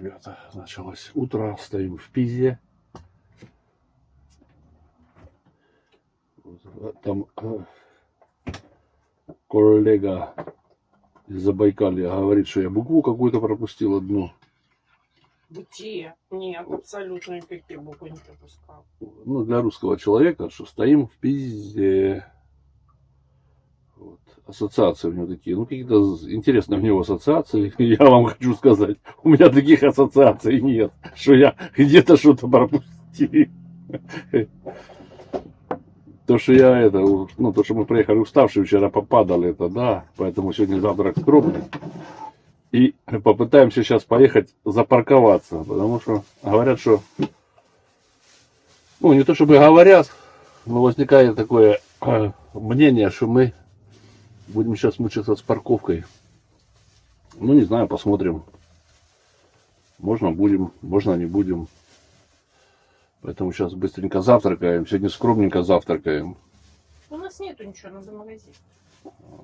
ребята, началось утро, стоим в Пизе. Там коллега из Забайкалья говорит, что я букву какую-то пропустил одну. Где? Нет, абсолютно никакие буквы не пропускал. Ну, для русского человека, что стоим в Пизе. Вот. Ассоциации у него такие, ну, какие-то интересные у него ассоциации. Я вам хочу сказать, у меня таких ассоциаций нет, что я где-то что-то пропустил. То, что я это, ну, то, что мы приехали уставшие, вчера попадали, это да, поэтому сегодня завтрак скромный. И попытаемся сейчас поехать запарковаться, потому что говорят, что, ну, не то чтобы говорят, но возникает такое мнение, что мы будем сейчас мучиться с парковкой. Ну, не знаю, посмотрим. Можно будем, можно не будем. Поэтому сейчас быстренько завтракаем. Сегодня скромненько завтракаем. У нас нету ничего, надо магазин.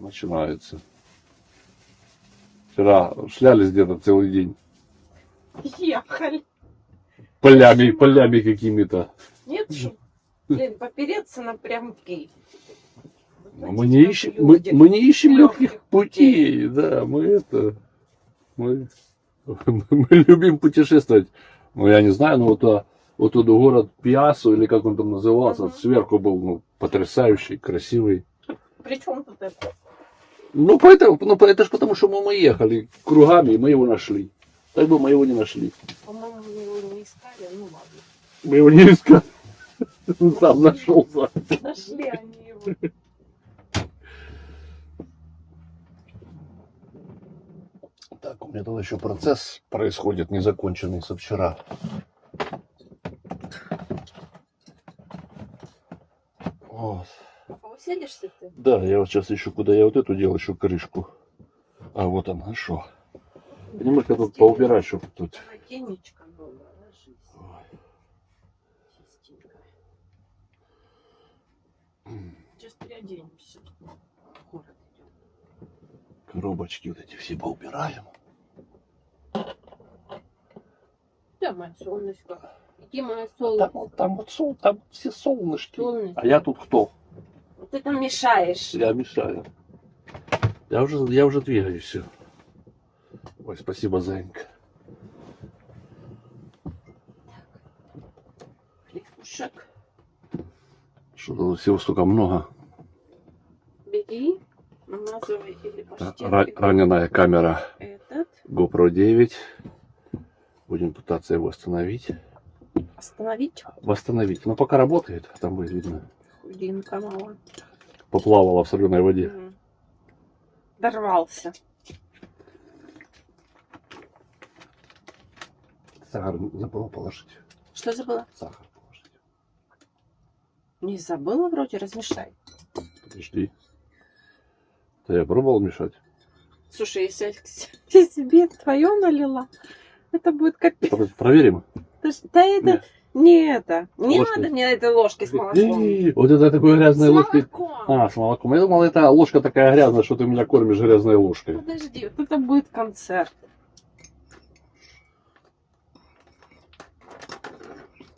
Начинается. Вчера шлялись где-то целый день. Ехали. Полями какими-то. Нет же? Блин, попереться на прямки. Мы не ищем легких путей. Да, мы любим путешествовать. Ну, я не знаю, но вот тот город Пиассу, или как он там назывался, сверху был, ну, потрясающий, красивый. При чем тут это? Ну, это же потому, что мы ехали кругами, и мы его нашли. Так бы мы его не нашли. По-моему, мы его не искали, ну ладно. Мы его не искали. Он сам нашелся. Нашли они его. Так, у меня тут еще процесс происходит, незаконченный со вчера. Вот. Уселишься ты? Да, я вот сейчас ищу, куда я вот эту делаю, еще крышку. А вот она, хорошо. Немножко тут поубирать, чтобы тут. Полотенечко было, ложись. Сейчас переоденемся. Город идет. Коробочки вот эти все поубираем. Да, мое солнышко. Иди, мое солнышко. Там все солнышки. Солнышко. А я тут кто? Ты там мешаешь. Я мешаю. Я уже двигаюсь все. Ой, спасибо, Зайенька. Хлебушек. Что тут всего столько много. Беги. Намазывай или почти. Раненая камера Этот. GoPro 9. Будем пытаться его остановить. Остановить. Восстановить. Но пока работает, там будет видно. Худинка мало. Поплавала в соленой воде. Дорвался. Сахар забыла положить. Что забыла? Сахар положить. Не забыла вроде, размешай. Подожди. Да я пробовал мешать. Слушай, если я себе твое налила, это будет капец. Проверим. Да это Нет. не это. Не Ложкой. надо мне этой ложкой с молоком. Вот это такой грязной С ложкой. молоком. С молоком. Я думал, это ложка такая грязная, что ты меня кормишь грязной ложкой. Подожди, вот это будет концерт.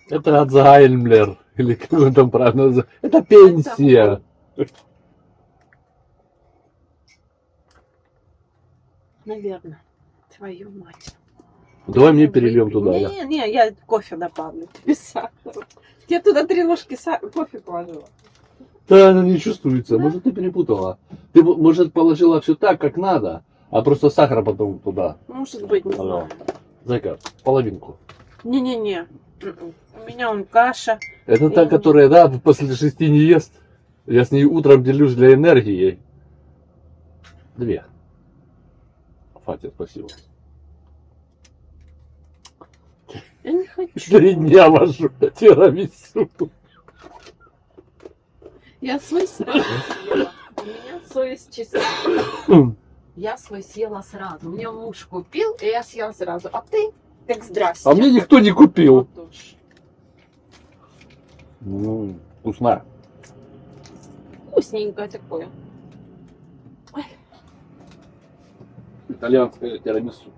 Это Альцгеймер. Или как он там правильно называется. Это пенсия. Наверное. Твою мать. Давай мне перельем туда. Не, я кофе добавлю. Тебе сахар. Я туда 3 ложки кофе положила. Да, она не чувствуется. Да? Может, ты перепутала. Ты, может, положила все так, как надо, а просто сахара потом туда. Может быть, не знаю. Зайка, половинку. Не-не-не. У меня он каша. Это та, которая, да, после 6 не ест. Я с ней утром делюсь для энергии. 2. Фатя, спасибо. Я не хочу. 3 дня вожу тирамису. Я свой сразу съела. У меня совесть чистая. Я свой съела сразу. Мне муж купил, и я съела сразу. А ты? Так здрасте. А мне никто не купил. Ну, вкусно. Вкусненькое такое. Ой. Итальянское тирамису.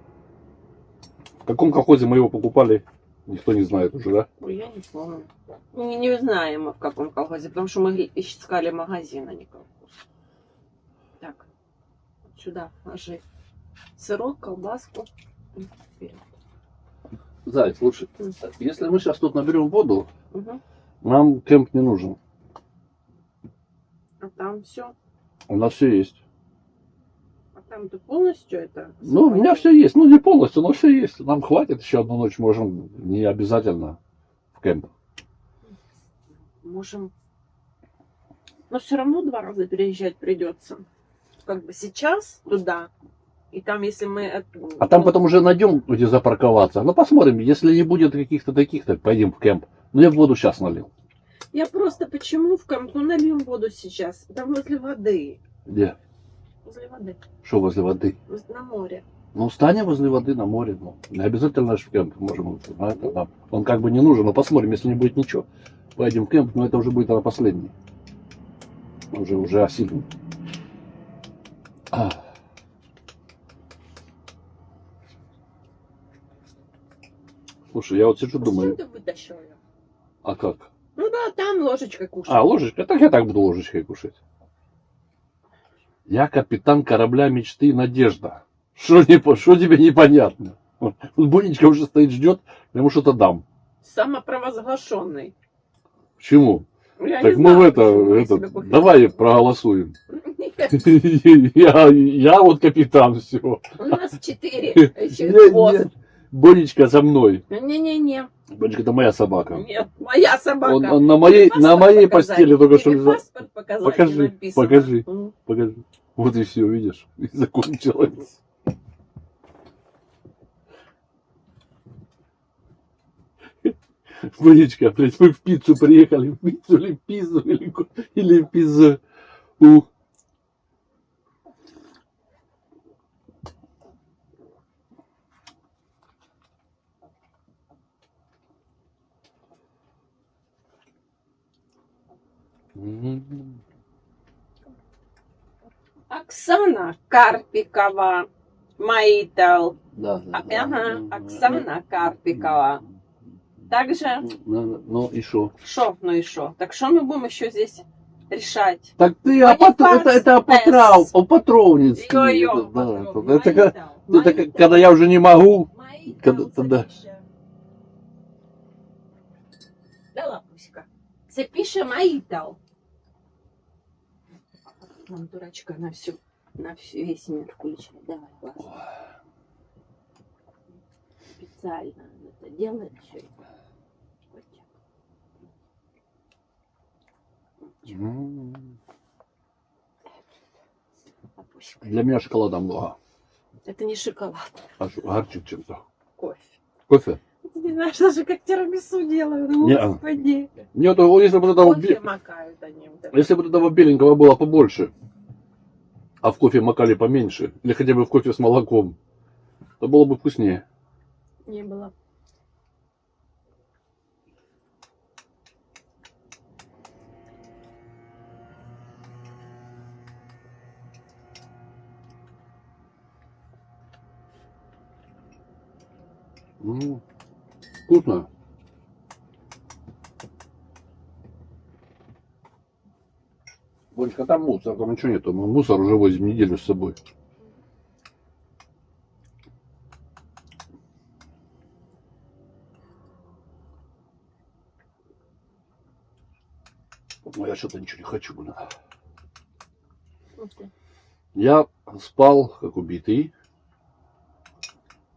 В каком колхозе мы его покупали, никто не знает уже, да? Ой, я не помню. Не знаем мы в каком колхозе, потому что мы искали магазин, а не колхоз. Так, сюда ложи сырок, колбаску. Вперед. Заяц, лучше. Если мы сейчас тут наберем воду, Угу. нам кемп не нужен. А там все. У нас все есть. А там ты полностью это? Ну, у меня все есть. Ну, не полностью, но все есть. Нам хватит еще одну ночь, можем не обязательно в кемп. Можем. Но все равно 2 раза переезжать придется. Как бы сейчас туда. И там, если мы... А там потом уже найдем, где запарковаться. Ну, посмотрим. Если не будет каких-то таких, так пойдем в кемп. Ну, я в воду сейчас налил. Я просто почему в кемп? Ну, нальем воду сейчас. Там возле воды. Где? Возле воды. Что возле воды? На море. Ну, станем возле воды на море. Ну, не обязательно наш кемп. Можем, на это, нам. Он как бы не нужен, но посмотрим, если не будет ничего. Пойдем в кемп, но это уже будет последний. Уже осилим. Слушай, я вот сижу, думаю, Зачем ты вытащил ее? а как? Ну да, там ложечкой кушать. А, ложечка? Так я так буду ложечкой кушать. Я капитан корабля мечты Надежда. Что тебе непонятно? Вот Бонечка уже стоит, ждет, я ему что-то дам. Самопровозглашенный. Почему? Я Так не мы знаю, в почему я это, себе кофе давай проголосуем. Нет, Я вот капитан, все. у нас 4. Еще и хвост. Бонечка за мной. Не-не-не. Бонечка, это моя собака. Нет, моя собака. Он на моей Паспорт показать? постели только что Или лежал. паспорт показать, Покажи, не написано. покажи. М. Покажи. Вот и все, видишь, и закончилось. Бонечка, блядь, мы в пиццу приехали, в пиццу или в пиццу, или в пиццу. Оксана Карпикова. Маител. Да, Ага, Оксана Карпикова. Также, Ну и что? шо, ну и шо? Так что мы будем еще здесь решать? Так ты Манифест это по-патровницки. Йо-йо, Это когда я уже не могу. Тогда. Да, лапуська. Це пише Маител. Нам дурачка на весь мир включает. Давай, классно. Специально это делает все. Вот так. Лапуська. Для меня шоколада много. Это не шоколад, А что, горчит чем-то. кофе. Кофе? Ты не знаешь даже, как тирамису делают. Не-а. Господи. Нет, если бы Кофе макают они. Вот это. Если бы этого беленького было побольше, а в кофе макали поменьше, или хотя бы в кофе с молоком, то было бы вкуснее. Не было. Вкусно. Бонечка, там мусор, там ничего нету. Мы мусор уже возим неделю с собой. Но я что-то ничего не хочу, блин. Я спал, как убитый.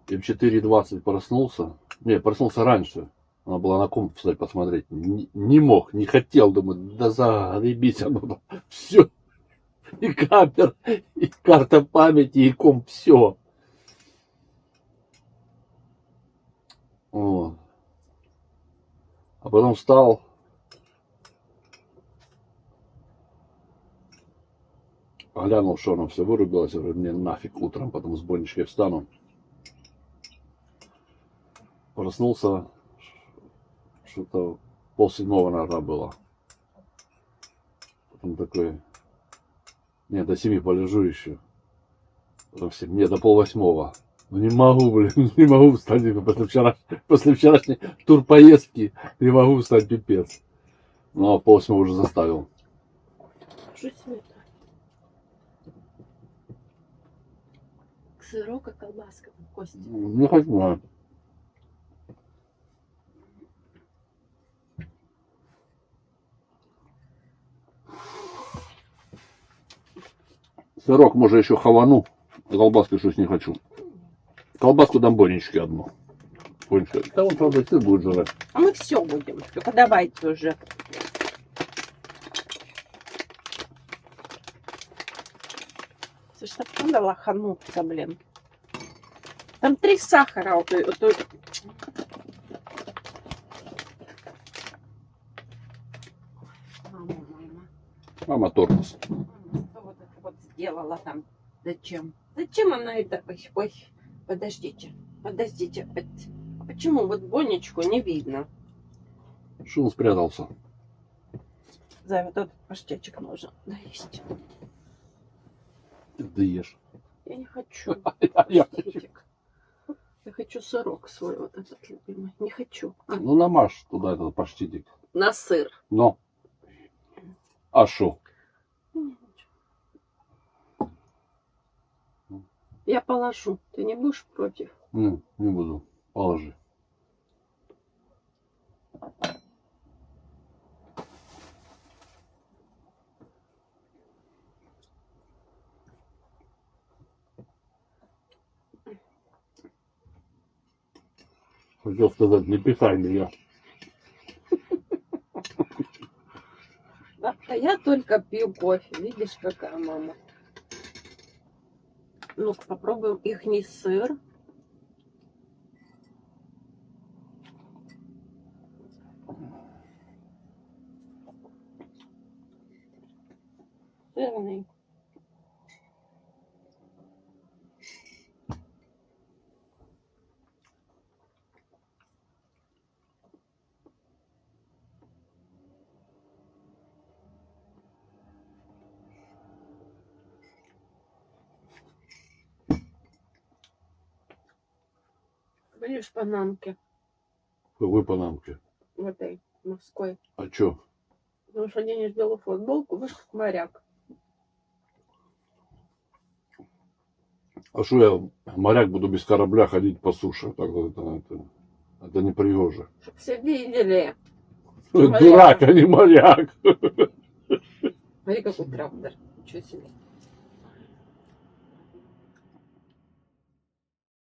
И в 4:20 проснулся. Не, проснулся раньше. Надо было на комп встать посмотреть. Не мог, не хотел. Думаю, да загребись оно. Все. И камера, и карта памяти, и комп. Все. Вот. А потом встал. Глянул, что оно все вырубилось. Я говорю, мне нафиг утром, потом с Бонечкой встану. Проснулся, что-то 6:30, наверное, было. Потом такой, не, до 7 полежу еще. Потом 7, не, до 7:30. Ну, не могу, блин, не могу встать после вчерашней турпоездки, не могу встать, пипец. Ну, а в 7:30 уже заставил. Что себе это? Сырок и колбаска, Костя. Не хочу, а. Сырок, может, еще хавану. Колбаску что-то не хочу. Колбаску дам Боренечке одну. Боренечка, да он, правда, сыр будет жрать. А мы все будем. Только давайте уже. Слушай, так надо лохануться, блин. Там 3 сахара. Вот. Мама. Мама тормоз. Что вот это вот сделала там? Зачем? Зачем она это? Ой, ой, подождите. Подождите. А почему вот Бонечку не видно? Что он спрятался? За вот этот паштетик нужно доесть. Да ешь. Я не хочу Я паштетик. Я хочу сырок свой вот этот любимый. Не хочу. Ну, намажь туда этот паштетик. На сыр. Но. А шо? Я положу. Ты не будешь против? Не буду. Положи. Хотел сказать, не пихай меня. Да, а я только пью кофе. Видишь, какая мама. Ну-ка, попробуем ихний сыр. Сырный. Видишь, панамки. Какой панамки? В этой морской. А чё? Потому что оденешь белую футболку, выше как моряк. А что я, моряк, буду без корабля ходить по суше? Так, это не пригоже. Чтоб все видели. Дурак, а не моряк. Смотри, какой трактор. Ничего себе.